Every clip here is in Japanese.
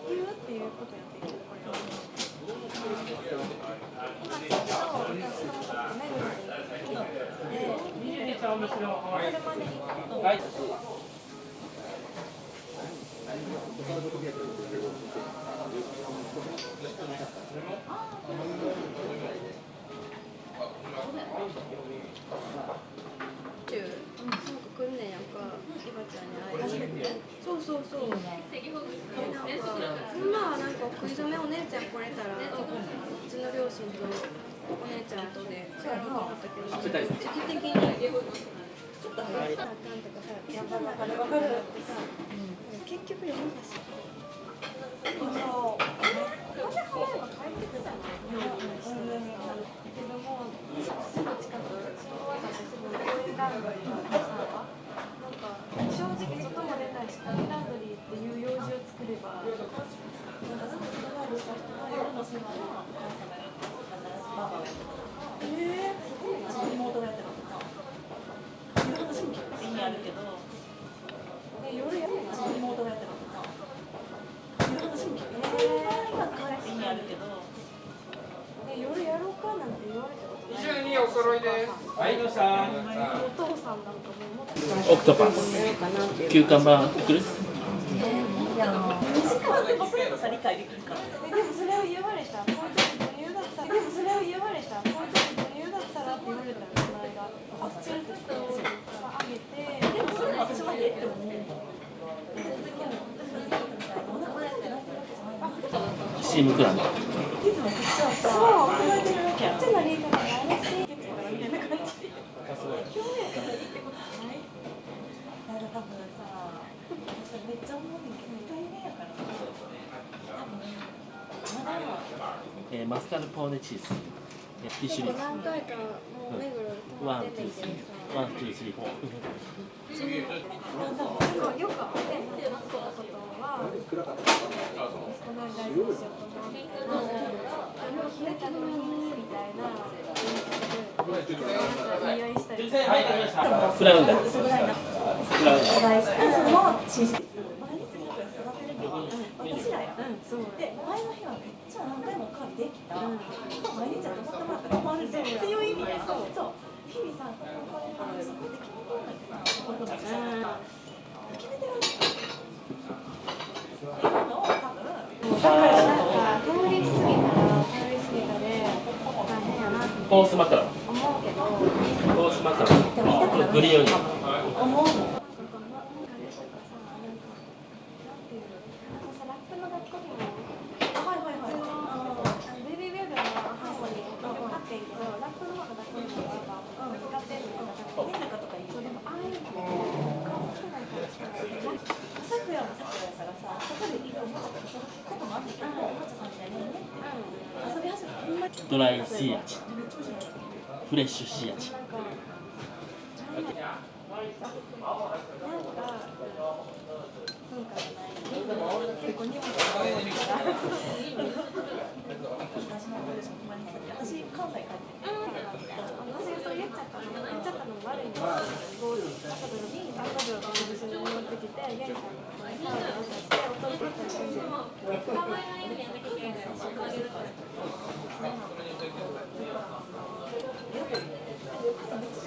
言うっていうことやっていいこれは。来んねんやんか、ひばちゃんに会える。そうそうそう。なんか、なんか食い初めお姉ちゃん来れたら、うちの両親とお姉ちゃんとで、そうやろうと思ったけど、時期的にちょっと早いなあかんとかさ、やっぱ分かるってさ、結局読んだし。そう。なんで早いか帰ってくるじゃない。けども、すぐ近く、信号渡ってすぐコインランドリーがあってさ、なんか正直外も出たいし、コインランドリーっていう用事を作れば、なんかすぐ外側にした人が夜の世話のお母さんがいるって言ったら、ママがすごいな。妹がやってるとか。いう話も結構意味あるけど、夜やる妹がやってるとか。いう話も結構今から意味あるけど、夜やろうかなんて言われたことない。22お揃いです。はい、どうした。お父さんなんかももっとオクトパス、キューカンバーピクルス。いや、西川でもそれこそ理解できるから。でもそれを言われた。その時母乳だったら。でもそれを言われた。その時母乳だったらって言われたら、その間、あっちの人があげて。でもそれ私はえって思う。シームクランド。そう。こっちのリードが怪しいみたいな感じで。興味がないってことじゃない。だから多分さ、めっちゃ思うんだけど、2回目やから。多分まだ。マスカルポーネチーズ。ティッシュリー。何回かもう目黒泊まってんねんけどさ。ワン、ツー、スリー、フォー。よくあってんのことは、息子が大事にしようと思って、冷えたのにみたいな言い合いしたりして、フラウンダ。フラウンダ。私らや。そう。で、前の日はめっちゃ何回もおかわりできた。毎日は泊まってもらったら困るぜっていう意味で、そう。日々さ、このおかわりそこで決めてるのにさ、決めてるんだよ。今のを多分、だからなんか通り過ぎたで大変やなってコースマカロン。思うけど、コースマカロン。グリオニ。思うの。ドライシー味。フレッシュシー味。私関西帰って私がそう言っちゃったのも悪いんですけど、後でが一緒に戻ってきて、玄関にサウナを出して、お父さんと一緒に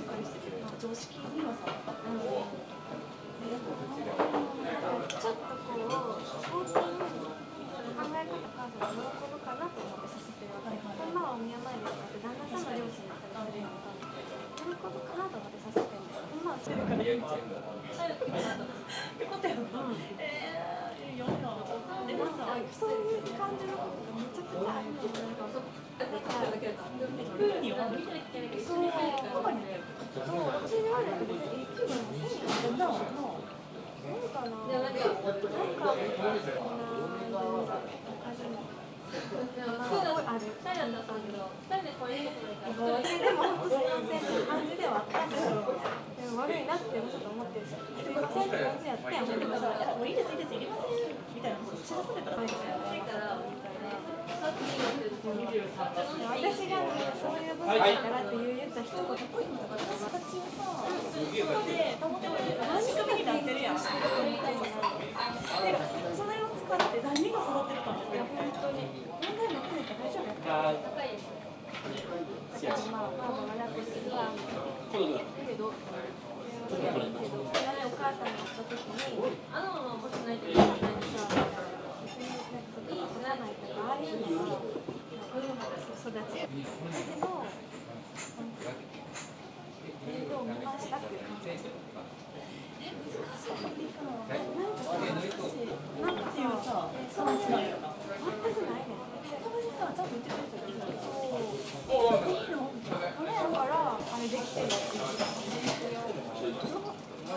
常識にはさ、ちょっとこう、最近考え方母さんが喜ぶかなと思ってさせてるわけ。今はお宮参りとかって旦那さんが両親だったりするやんか。喜ぶかなと思ってさせてんの。今はしてるから言っちゃう。ってことやろ。でもさ、そういう感じのことがめちゃくちゃあるの。そう、パパにね、そう、うちに言われて別にIkyuのせいやんな。なんかな、ある。でも本当すいませんって感じではあったんですよ。でも悪いなってちょっと思ってるし、すいませんって感じやって思ってたから、もういいですいりませんみたいなこと知らされたらないからみたいな。私がそういう文いからって言った一言。形をさ、ここで保てないから何か目になってるやん。で、それを使って何が育ってるかって本当に問題なくないから大丈夫やった。まあまあ楽するわ。けど、お母さんに言った時に、落ちないといけないさ、別になんか育たないとかああいうのさ、育ちだけど。面倒を見ましたっていう感じです。難しい。なんかっていうさ、そうなんやろな。全くないね。たまにさ、ちゃんと言ってくれたけど、いいの？だからあれできてるって言ってた。お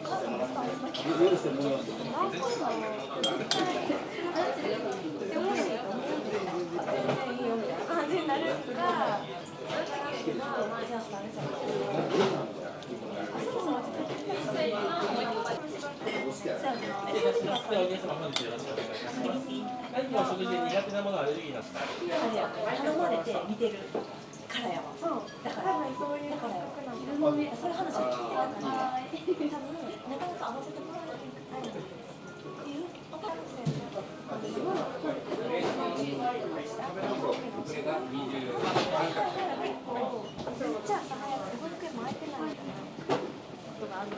母さんのスタンスだけど、なんかさ、って思うけど、全然いいよみたいな感じになるから。じゃあさ、あれじゃん。何か食事で苦手なものアレルギーなんですか？頼まれて見てるからやわ。だからそういうからやわ。そういう話を聞いてなかったら、多分なかなか合わせてもらえないっていう。じゃあさ、早く保育園も空いてないみたいなことがあるの。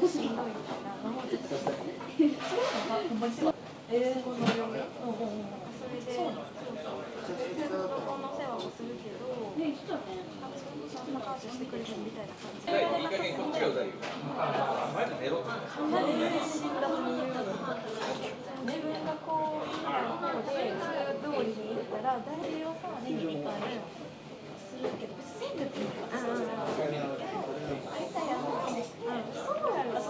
しんどいみたいなのをずっと聞いて。それはほんまにすごい。それで、高校の世話もするけど、そんな感じしてくれるみたいな感じで。かなり辛辣に言うの。自分がこういう方で、それ通りに言ったら、誰をさ、年に2回するけど、別に戦力にはさ、会いたいやろうと思って、そうやろ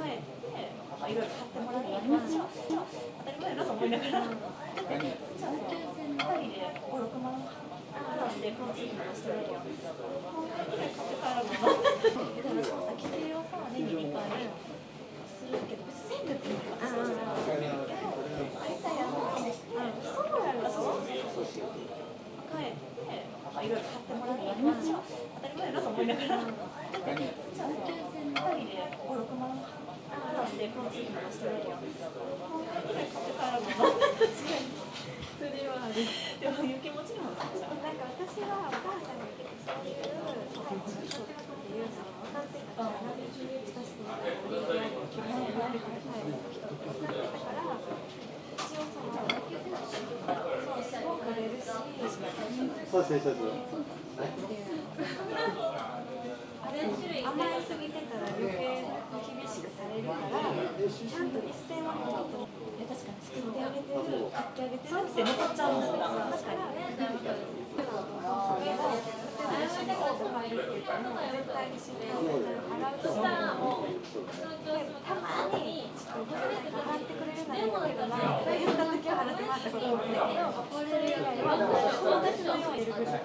帰って、いろいろ買ってもらって、当たり前だなと思いながら、じゃあ2人で5、6万払って交通費もしてるけど、こんなに買って帰ろうと思って、でもさ、帰省をさ、年に2回するけど、別に戦力にはさ、会いたいやろうと思って、そうやろ帰って、いろいろ買ってもらって、当たり前だなと思いながら、じゃあ2人で5、6万払って交通費もしてるけど、こんなに買って帰ろうと思って、それはある。でもいう気持ちにもなっちゃう。なんか私はお母さんにそういうっていうのを分かってたから、親しくなったらリーダーを決めてもらえるからタイプの人って分かってたから、一応そうすごく売れるし、そうですね、甘えすぎてたら余計厳しくされるから、ちゃんと一線は引くと。確かに作ってあげてる、買ってあげてるって残っちゃうんだから、確かに。たまに払ってくれるならいいけどなって言った時は払ってもらったこともあるんだけど、それ以外は友達のようにいるぐらい。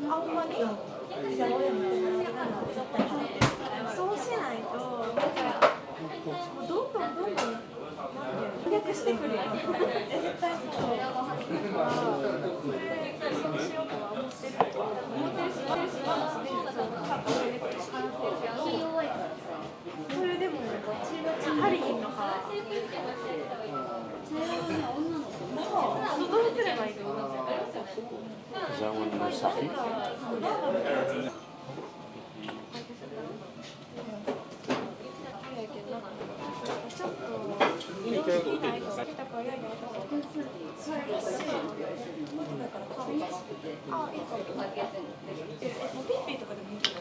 あんまりそうしないとなんかもうどんどん逆してくるよ。絶対そう。それしようとは思ってるし、それでもハリーの歯どうすればいいの？じゃあ俺のさちょっと移動できないと来たからやりそれらしい。あ、いいかも。ピッピーとかでもいいけど、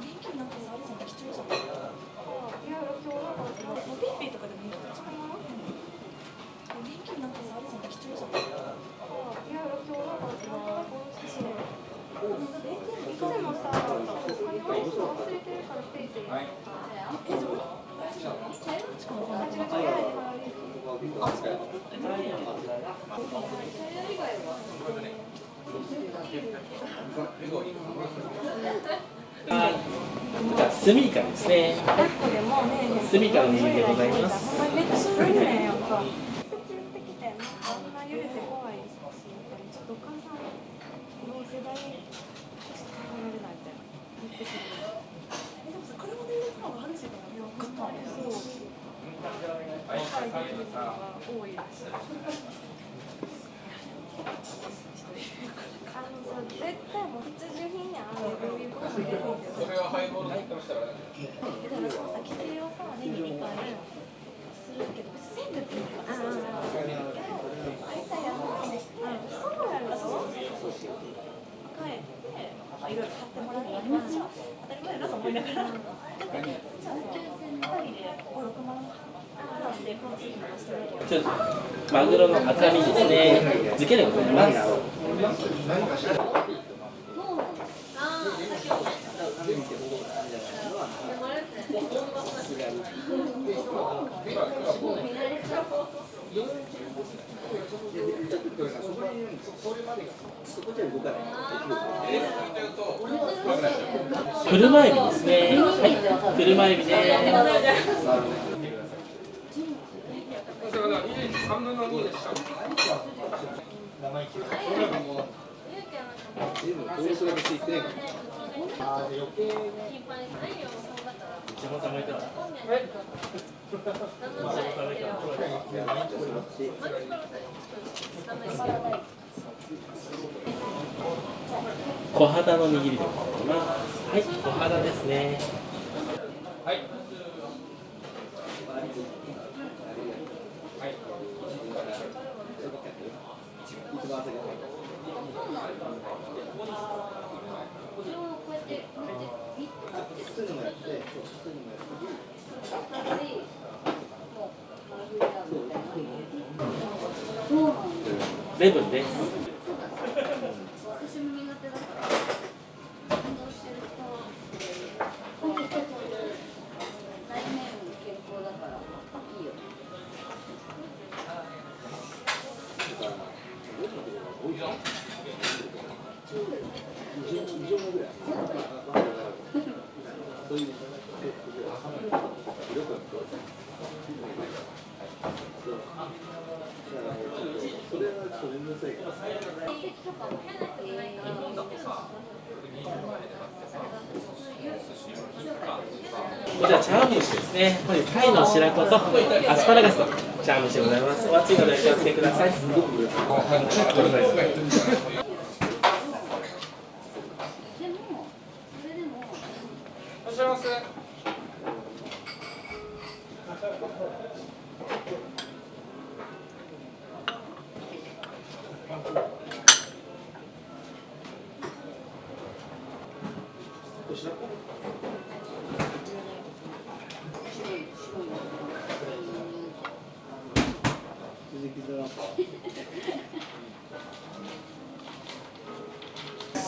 リンキなんかさ、あれじゃん、貴重じゃん。いろいろ今日なんかピッピーとかでもいいけど、リンキなんかさ、あれじゃん、貴重じゃん。いろいろ今日なんか寿司で。いつもさ、お金忘れてるからペイペイ。しかもこんな違う。スミイカですね。スミイカの握りでございます。めっちゃすごいね、やっぱ。代食べられないみたいな言ってしまう。でもさ、車で入れたのがあるしからね、分かったね。そう。理解できるのが多いです。絶対もう必需品やん。どういうことも言えるんだよ。それはハイボールに言ってましたからね。だからさ、規制をさ、年に2回するけど、別に1000って言うからさ。大体やるのそうやろ。帰って、いろいろ買ってもらって、当たり前だなと思いながら。だって、じゃあ2人で5、6万払って、この次にしてるわけよ。マグロの赤身ですね。漬けでございます。車エビですね。はい、車エビです。小肌の握りでございます。はい、小肌ですね。はい。レブンです。こちら茶碗蒸しですね。これタイの白子とアスパラガスの茶碗蒸しでございます。お熱いのでお気をつけください。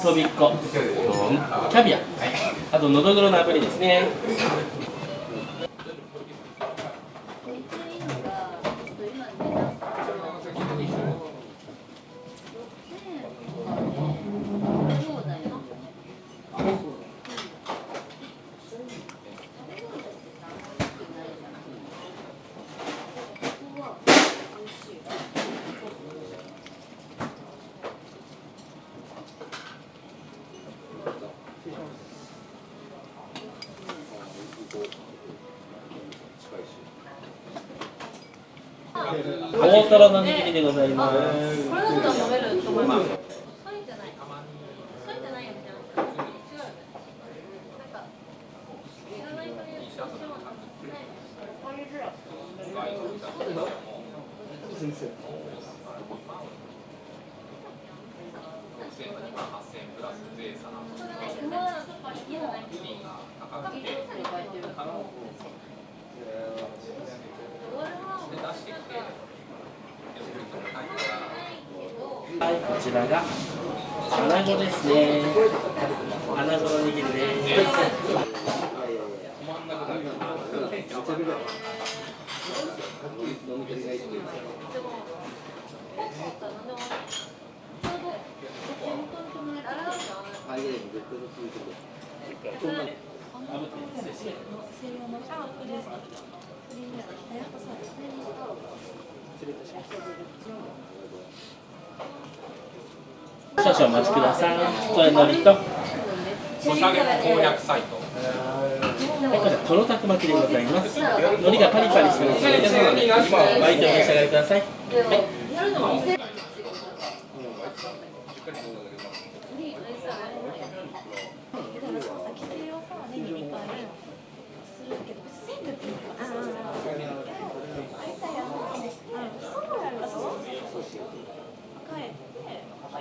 とびっこ、キャビア、あとのどぐろの炙りですね。大トロの握りでございます。これだったら飲めると思います。はい、こちらが穴子ですね。穴子の握りです。少々お待ちください。それ海苔と、はい、こちらとろたく巻きでございます。海苔がパリパリしてますので、巻いてお召し上がりください。はい。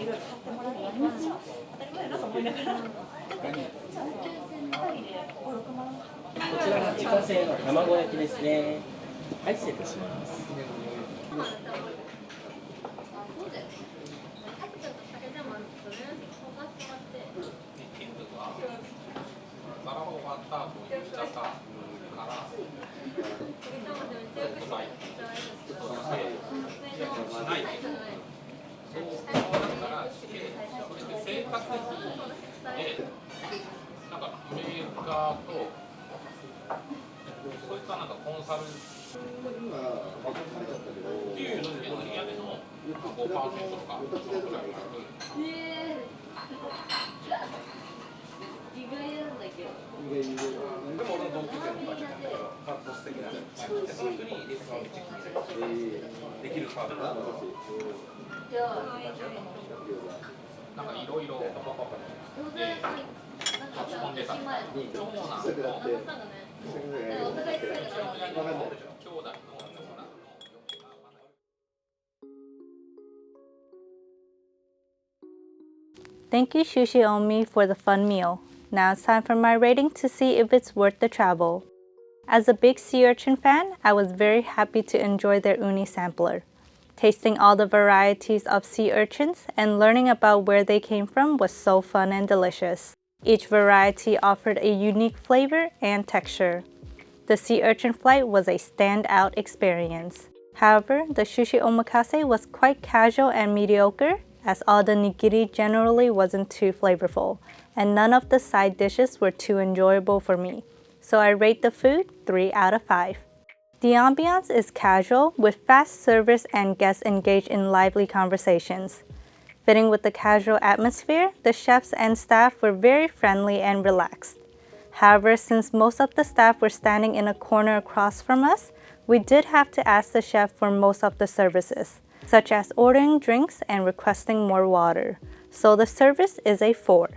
いろいろ買ってもらって当たり前だなと思いながらこちらが自家製の卵焼きですね。はい、失礼いたします。なんかメーカーとそいつはなんかコンサルっていうので売り上げの 5% とかそのくらい意外なんだけど。でも俺の同級生のおばちゃんだけどカード素敵なのでその人にディスカウントできるカードがじゃあ、なんかいろいろ書き込んでた長男とお互いつけて兄弟のThank you, Sushi Oumi, for the fun meal. Now it's time for my rating to see if it's worth the travel. As a big sea urchin fan, I was very happy to enjoy their uni sampler. Tasting all the varieties of sea urchins and learning about where they came from was so fun and delicious. Each variety offered a unique flavor and texture. The sea urchin flight was a standout experience. However, the sushi omakase was quite casual and mediocre, as all the nigiri generally wasn't too flavorful, and none of the side dishes were too enjoyable for me. So I rate the food 3 out of 5. The ambiance is casual, with fast service and guests engaged in lively conversations. Fitting with the casual atmosphere, the chefs and staff were very friendly and relaxed. However, since most of the staff were standing in a corner across from us, we did have to ask the chef for most of the services, such as ordering drinks and requesting more water. So the service is a 4.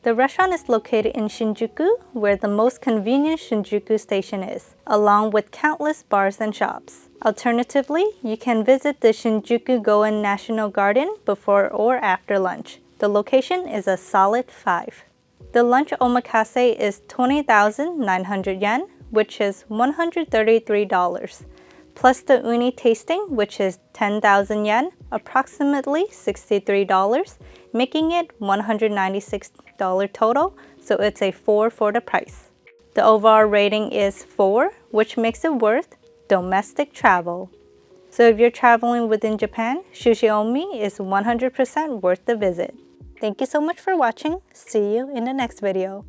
The restaurant is located in Shinjuku, where the most convenient Shinjuku station is, along with countless bars and shops. Alternatively, you can visit the Shinjuku Goen National Garden before or after lunch. The location is a solid 5. The lunch omakase is 20,900 yen, which is $133, plus the uni tasting, which is 10,000 yen, approximately $63, making it $196 total, so it's a 4 for the price. The overall rating is 4, which makes it worth domestic travel. So if you're traveling within Japan, Sushi Oumi is 100% worth the visit. Thank you so much for watching. See you in the next video.